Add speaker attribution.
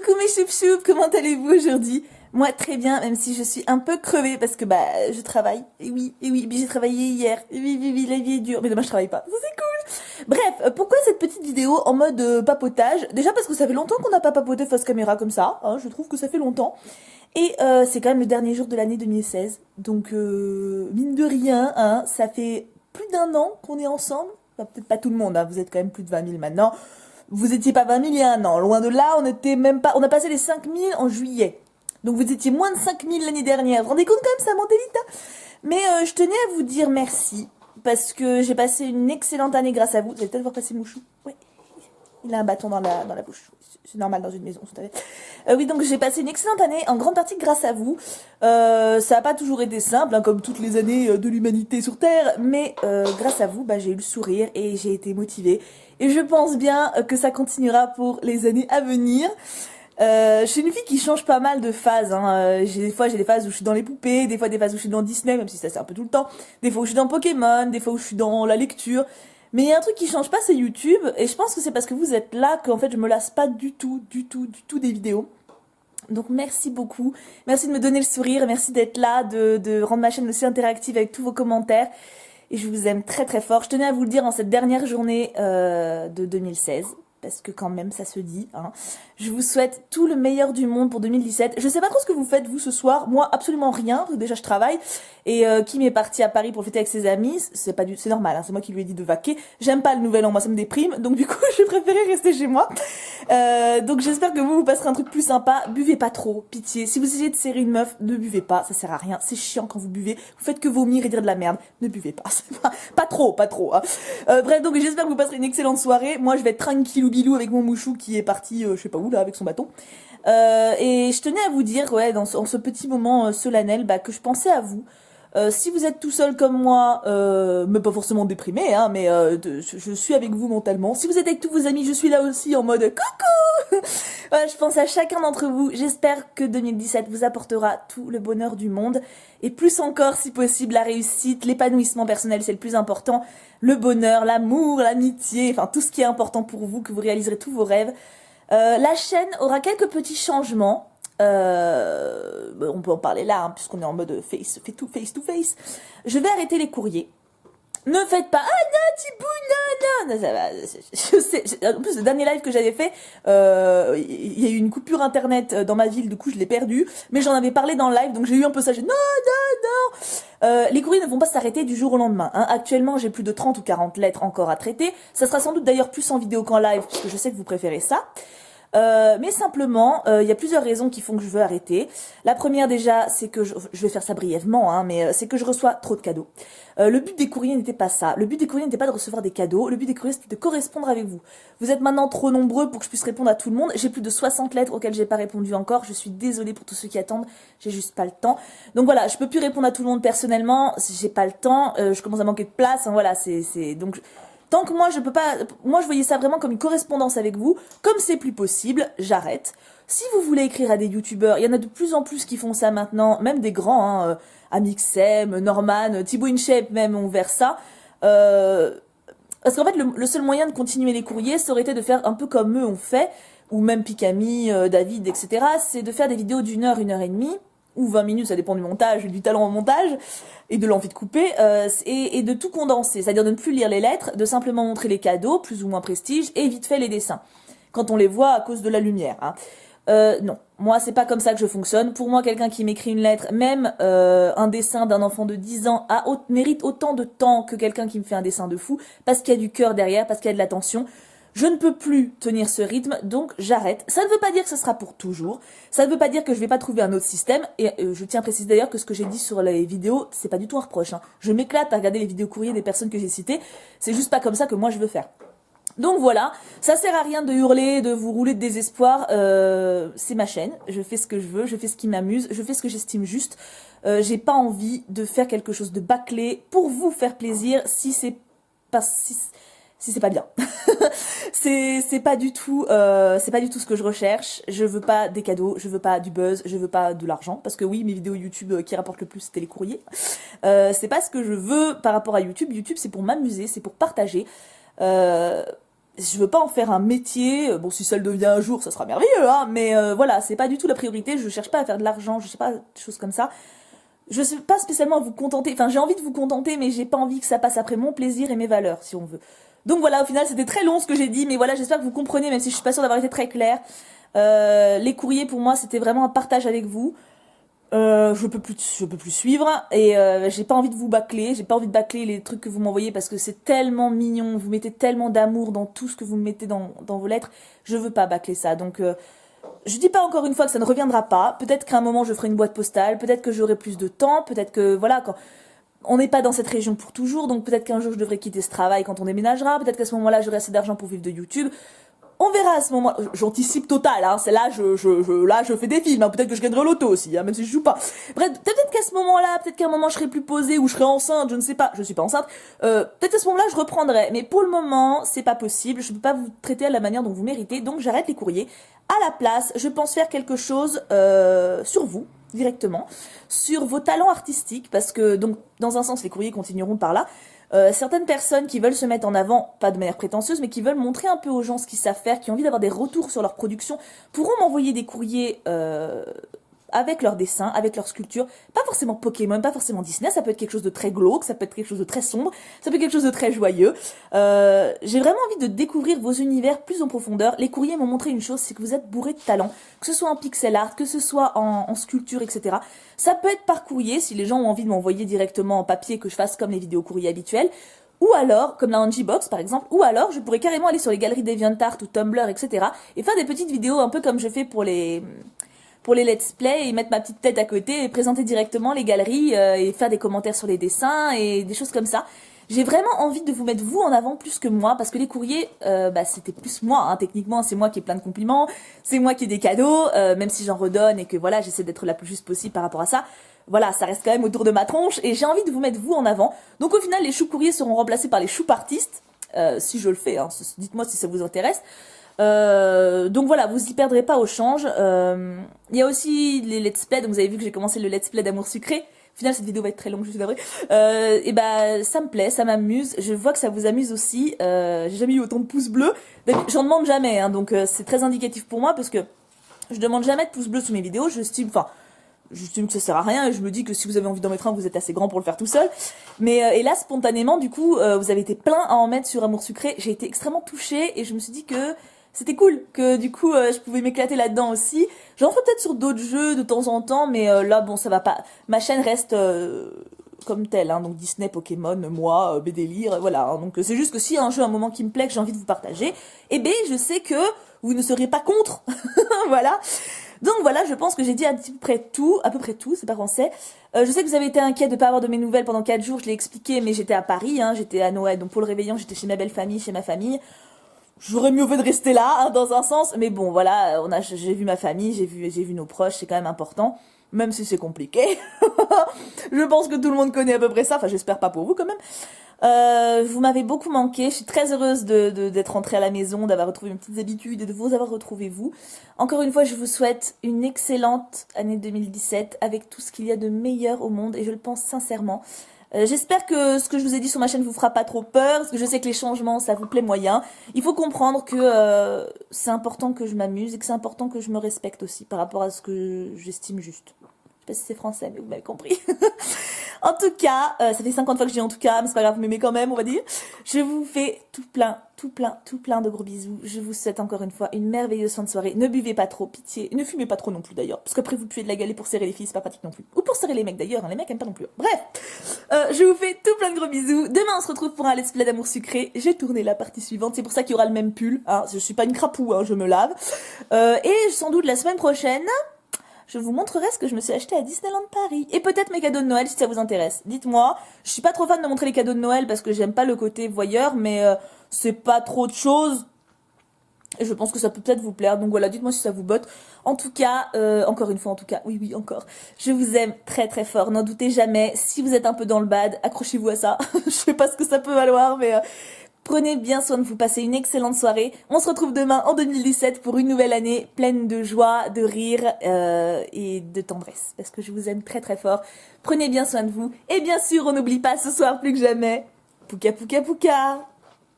Speaker 1: Coucou mes choup-choup, comment allez-vous aujourd'hui? Moi très bien, même si je suis un peu crevée parce que je travaille. Et oui, puis j'ai travaillé hier. Et oui, oui, oui, la vie est dure. Mais demain je travaille pas. Ça c'est cool. Bref, pourquoi cette petite vidéo en mode papotage? Déjà parce que ça fait longtemps qu'on n'a pas papoté face caméra comme ça. Hein, je trouve que ça fait longtemps. Et c'est quand même le dernier jour de l'année 2016. Donc mine de rien, hein, ça fait plus d'un an qu'on est ensemble. Enfin, peut-être pas tout le monde, hein, vous êtes quand même plus de 20 000 maintenant. Vous étiez pas 20 000 il y a un an. Loin de là, on était même pas. On a passé les 5 000 en juillet. Donc vous étiez moins de 5 000 l'année dernière. Vous vous rendez compte quand même, ça montait vite, hein. Mais je tenais à vous dire merci. Parce que j'ai passé une excellente année grâce à vous. Vous allez peut-être voir passer Mouchou. Ouais. Il a un bâton dans la bouche. C'est normal dans une maison, tout à fait. Oui, donc j'ai passé une excellente année, en grande partie grâce à vous. Ça n'a pas toujours été simple, hein, comme toutes les années de l'humanité sur Terre, mais grâce à vous, j'ai eu le sourire et j'ai été motivée. Et je pense bien que ça continuera pour les années à venir. Je suis une fille qui change pas mal de phases. Hein. Des fois, j'ai des phases où je suis dans les poupées, des fois des phases où je suis dans Disney, même si ça c'est un peu tout le temps. Des fois où je suis dans Pokémon, des fois où je suis dans la lecture. Mais il y a un truc qui change pas, c'est YouTube. Et je pense que c'est parce que vous êtes là qu'en fait je me lasse pas du tout, du tout, du tout des vidéos. Donc merci beaucoup. Merci de me donner le sourire. Merci d'être là, de rendre ma chaîne aussi interactive avec tous vos commentaires. Et je vous aime très très fort. Je tenais à vous le dire en cette dernière journée de 2016. Parce que quand même ça se dit, hein. Je vous souhaite tout le meilleur du monde pour 2017. Je sais pas trop ce que vous faites vous ce soir. Moi absolument rien, parce que déjà je travaille. Et Kim est parti à Paris pour fêter avec ses amis. C'est normal, hein. C'est moi qui lui ai dit de vaquer. J'aime pas le nouvel an, moi ça me déprime. Donc du coup j'ai préféré rester chez moi. Donc j'espère que vous passerez un truc plus sympa. Buvez pas trop, pitié. Si vous essayez de serrer une meuf, ne buvez pas, ça sert à rien. C'est chiant quand vous buvez. Vous faites que vomir et dire de la merde. Ne buvez pas. Pas trop, pas trop. Hein. Bref, donc j'espère que vous passerez une excellente soirée. Moi je vais être tranquillou bilou avec mon mouchou qui est parti, je sais pas où là, avec son bâton. Et je tenais à vous dire, ouais, dans ce petit moment solennel, que je pensais à vous. Si vous êtes tout seul comme moi, mais pas forcément déprimé, hein, mais je suis avec vous mentalement. Si vous êtes avec tous vos amis, je suis là aussi en mode coucou. Voilà, je pense à chacun d'entre vous. J'espère que 2017 vous apportera tout le bonheur du monde et plus encore, si possible, la réussite, l'épanouissement personnel, c'est le plus important, le bonheur, l'amour, l'amitié, enfin tout ce qui est important pour vous, que vous réaliserez tous vos rêves. La chaîne aura quelques petits changements. On peut en parler là, hein, puisqu'on est en mode face to face. Je vais arrêter les courriers. Ne faites pas, ah non, Thibaut, non, non, ça va, je sais, en plus, le dernier live que j'avais fait, il y a eu une coupure internet dans ma ville, du coup, je l'ai perdu, mais j'en avais parlé dans le live, donc j'ai eu un peu ça, j'ai dit, non, non, non, les courriers ne vont pas s'arrêter du jour au lendemain, hein. Actuellement, j'ai plus de 30 ou 40 lettres encore à traiter, ça sera sans doute d'ailleurs plus en vidéo qu'en live, puisque je sais que vous préférez ça. Mais simplement, il y a plusieurs raisons qui font que je veux arrêter. La première déjà, c'est que je vais faire ça brièvement, hein, mais c'est que je reçois trop de cadeaux. Le but des courriers n'était pas ça. Le but des courriers n'était pas de recevoir des cadeaux. Le but des courriers, c'était de correspondre avec vous. Vous êtes maintenant trop nombreux pour que je puisse répondre à tout le monde. J'ai plus de 60 lettres auxquelles j'ai pas répondu encore. Je suis désolée pour tous ceux qui attendent. J'ai juste pas le temps. Donc voilà, je peux plus répondre à tout le monde personnellement. J'ai pas le temps. Je commence à manquer de place. Hein, voilà, donc. Tant que moi je peux pas, moi je voyais ça vraiment comme une correspondance avec vous. Comme c'est plus possible, j'arrête. Si vous voulez écrire à des youtubeurs, il y en a de plus en plus qui font ça maintenant, même des grands, hein, Amixem, Norman, Thibaut InShape même ont ouvert ça. Parce qu'en fait le seul moyen de continuer les courriers, ça aurait été de faire un peu comme eux ont fait, ou même Pikami, David, etc. C'est de faire des vidéos d'une heure et demie, ou 20 minutes, ça dépend du montage, du talent en montage, et de l'envie de couper, et de tout condenser, c'est-à-dire de ne plus lire les lettres, de simplement montrer les cadeaux, plus ou moins prestige, et vite fait les dessins, quand on les voit à cause de la lumière. Hein. Non, moi c'est pas comme ça que je fonctionne. Pour moi, quelqu'un qui m'écrit une lettre, même un dessin d'un enfant de 10 ans, mérite autant de temps que quelqu'un qui me fait un dessin de fou, parce qu'il y a du cœur derrière, parce qu'il y a de l'attention. Je ne peux plus tenir ce rythme, donc j'arrête. Ça ne veut pas dire que ce sera pour toujours. Ça ne veut pas dire que je vais pas trouver un autre système. Et je tiens à préciser d'ailleurs que ce que j'ai dit sur les vidéos, c'est pas du tout un reproche. Hein. Je m'éclate à regarder les vidéos courriers des personnes que j'ai citées. C'est juste pas comme ça que moi je veux faire. Donc voilà, ça sert à rien de hurler, de vous rouler de désespoir. C'est ma chaîne. Je fais ce que je veux, je fais ce qui m'amuse, je fais ce que j'estime juste. J'ai pas envie de faire quelque chose de bâclé pour vous faire plaisir si c'est pas si c'est pas bien. c'est pas du tout ce que je recherche. Je veux pas des cadeaux, je veux pas du buzz, je veux pas de l'argent parce que oui, mes vidéos YouTube qui rapportent le plus c'était les courriers. C'est pas ce que je veux par rapport à YouTube. YouTube c'est pour m'amuser, c'est pour partager. je veux pas en faire un métier. Bon, si ça le devient un jour, ça sera merveilleux, hein. Mais voilà, c'est pas du tout la priorité. Je cherche pas à faire de l'argent, je sais pas, des choses comme ça. Je sais pas spécialement à vous contenter. Enfin, j'ai envie de vous contenter, mais j'ai pas envie que ça passe après mon plaisir et mes valeurs, si on veut. Donc voilà, au final, c'était très long ce que j'ai dit, mais voilà, j'espère que vous comprenez, même si je suis pas sûre d'avoir été très claire. Les courriers, pour moi, c'était vraiment un partage avec vous. Je peux plus suivre et j'ai pas envie de vous bâcler, j'ai pas envie de bâcler les trucs que vous m'envoyez parce que c'est tellement mignon, vous mettez tellement d'amour dans tout ce que vous me mettez dans vos lettres, je veux pas bâcler ça. Donc je dis pas encore une fois que ça ne reviendra pas, peut-être qu'à un moment je ferai une boîte postale, peut-être que j'aurai plus de temps, peut-être que voilà, quand on n'est pas dans cette région pour toujours, donc peut-être qu'un jour je devrais quitter ce travail quand on déménagera, peut-être qu'à ce moment-là j'aurai assez d'argent pour vivre de YouTube. On verra à ce moment. J'anticipe total, hein. C'est là, là, je fais des films. Hein. Peut-être que je gagnerai l'auto aussi, hein, même si je joue pas. Bref, peut-être qu'à ce moment-là, peut-être qu'à un moment, je serai plus posée ou je serai enceinte. Je ne sais pas. Je suis pas enceinte. Peut-être à ce moment-là, je reprendrai. Mais pour le moment, c'est pas possible. Je peux pas vous traiter à la manière dont vous méritez. Donc, j'arrête les courriers. À la place, je pense faire quelque chose sur vous directement, sur vos talents artistiques, parce que donc dans un sens, les courriers continueront par là. Certaines personnes qui veulent se mettre en avant, pas de manière prétentieuse, mais qui veulent montrer un peu aux gens ce qu'ils savent faire, qui ont envie d'avoir des retours sur leur production, pourront m'envoyer des courriers avec leurs dessins, avec leurs sculptures. Pas forcément Pokémon, pas forcément Disney, ça peut être quelque chose de très glauque, ça peut être quelque chose de très sombre, ça peut être quelque chose de très joyeux. J'ai vraiment envie de découvrir vos univers plus en profondeur. Les courriers m'ont montré une chose, c'est que vous êtes bourré de talent, que ce soit en pixel art, que ce soit en sculpture, etc. Ça peut être par courrier, si les gens ont envie de m'envoyer directement en papier, que je fasse comme les vidéos courriers habituelles. Ou alors, comme la Angie Box par exemple, ou alors je pourrais carrément aller sur les galeries DeviantArt ou Tumblr, etc. et faire des petites vidéos un peu comme je fais pour les let's play et mettre ma petite tête à côté et présenter directement les galeries et faire des commentaires sur les dessins et des choses comme ça. J'ai vraiment envie de vous mettre vous en avant plus que moi parce que les courriers, c'était plus moi, hein, techniquement c'est moi qui ai plein de compliments, c'est moi qui ai des cadeaux, même si j'en redonne et que voilà j'essaie d'être la plus juste possible par rapport à ça. Voilà, ça reste quand même autour de ma tronche et j'ai envie de vous mettre vous en avant. Donc au final les choux courriers seront remplacés par les choux artistes, si je le fais, hein, dites-moi si ça vous intéresse. Donc voilà, vous y perdrez pas au change. Il y a aussi les let's play, donc vous avez vu que j'ai commencé le let's play d'amour sucré. Au final, cette vidéo va être très longue, je suis navrée. Et bah, ça me plaît, ça m'amuse. Je vois que ça vous amuse aussi. J'ai jamais eu autant de pouces bleus. J'en demande jamais, hein, donc c'est très indicatif pour moi parce que je demande jamais de pouces bleus sous mes vidéos. J'estime que ça sert à rien et je me dis que si vous avez envie d'en mettre un, vous êtes assez grand pour le faire tout seul. Mais et là, spontanément, du coup, vous avez été plein à en mettre sur Amour Sucré. J'ai été extrêmement touchée et je me suis dit que c'était cool, que du coup, je pouvais m'éclater là-dedans aussi. J'en ferai peut-être sur d'autres jeux de temps en temps, mais là, bon, ça va pas. Ma chaîne reste comme telle, hein, donc Disney, Pokémon, moi, BDLire, voilà. Hein, donc c'est juste que si y a un jeu à un moment qui me plaît, que j'ai envie de vous partager, eh ben, je sais que vous ne serez pas contre. Voilà. Donc voilà, je pense que j'ai dit à peu près tout, c'est pas français. Je sais que vous avez été inquiets de pas avoir de mes nouvelles pendant 4 jours, je l'ai expliqué, mais j'étais à Paris, hein, j'étais à Noël, donc pour le réveillon, j'étais chez ma belle famille, chez ma famille. J'aurais mieux fait de rester là, hein, dans un sens, mais bon, voilà, j'ai vu ma famille, j'ai vu nos proches, c'est quand même important, même si c'est compliqué. Je pense que tout le monde connaît à peu près ça, enfin j'espère pas pour vous quand même. Vous m'avez beaucoup manqué, je suis très heureuse d'être rentrée à la maison, d'avoir retrouvé mes petites habitudes et de vous avoir retrouvé vous. Encore une fois, je vous souhaite une excellente année 2017 avec tout ce qu'il y a de meilleur au monde et je le pense sincèrement. J'espère que ce que je vous ai dit sur ma chaîne vous fera pas trop peur, parce que je sais que les changements, ça vous plaît moyen. Il faut comprendre que c'est important que je m'amuse et que c'est important que je me respecte aussi par rapport à ce que j'estime juste. Je sais pas si c'est français, mais vous m'avez compris. En tout cas, ça fait 50 fois que je dis en tout cas, mais c'est pas grave, vous m'aimez quand même, on va dire. Je vous fais tout plein de gros bisous. Je vous souhaite encore une fois une merveilleuse fin de soirée. Ne buvez pas trop, pitié. Ne fumez pas trop non plus d'ailleurs, parce qu'après vous puez de la gueule pour serrer les filles, c'est pas pratique non plus. Ou pour serrer les mecs d'ailleurs, hein, les mecs aiment pas non plus. Bref, je vous fais tout plein de gros bisous. Demain on se retrouve pour un let's play d'amour sucré. J'ai tourné la partie suivante, c'est pour ça qu'il y aura le même pull. Hein. Je suis pas une crapoue, hein, je me lave. Et sans doute la semaine prochaine, je vous montrerai ce que je me suis acheté à Disneyland Paris. Et peut-être mes cadeaux de Noël si ça vous intéresse. Dites-moi, je suis pas trop fan de montrer les cadeaux de Noël parce que j'aime pas le côté voyeur, mais c'est pas trop de choses. Et je pense que ça peut peut-être vous plaire. Donc voilà, dites-moi si ça vous botte. En tout cas, encore une fois, en tout cas, oui, encore. Je vous aime très très fort, n'en doutez jamais. Si vous êtes un peu dans le bad, accrochez-vous à ça. Je sais pas ce que ça peut valoir, mais... prenez bien soin de vous, passez une excellente soirée. On se retrouve demain en 2017 pour une nouvelle année pleine de joie, de rire et de tendresse. Parce que je vous aime très très fort. Prenez bien soin de vous. Et bien sûr, on n'oublie pas ce soir plus que jamais. Pouka pouka pouka.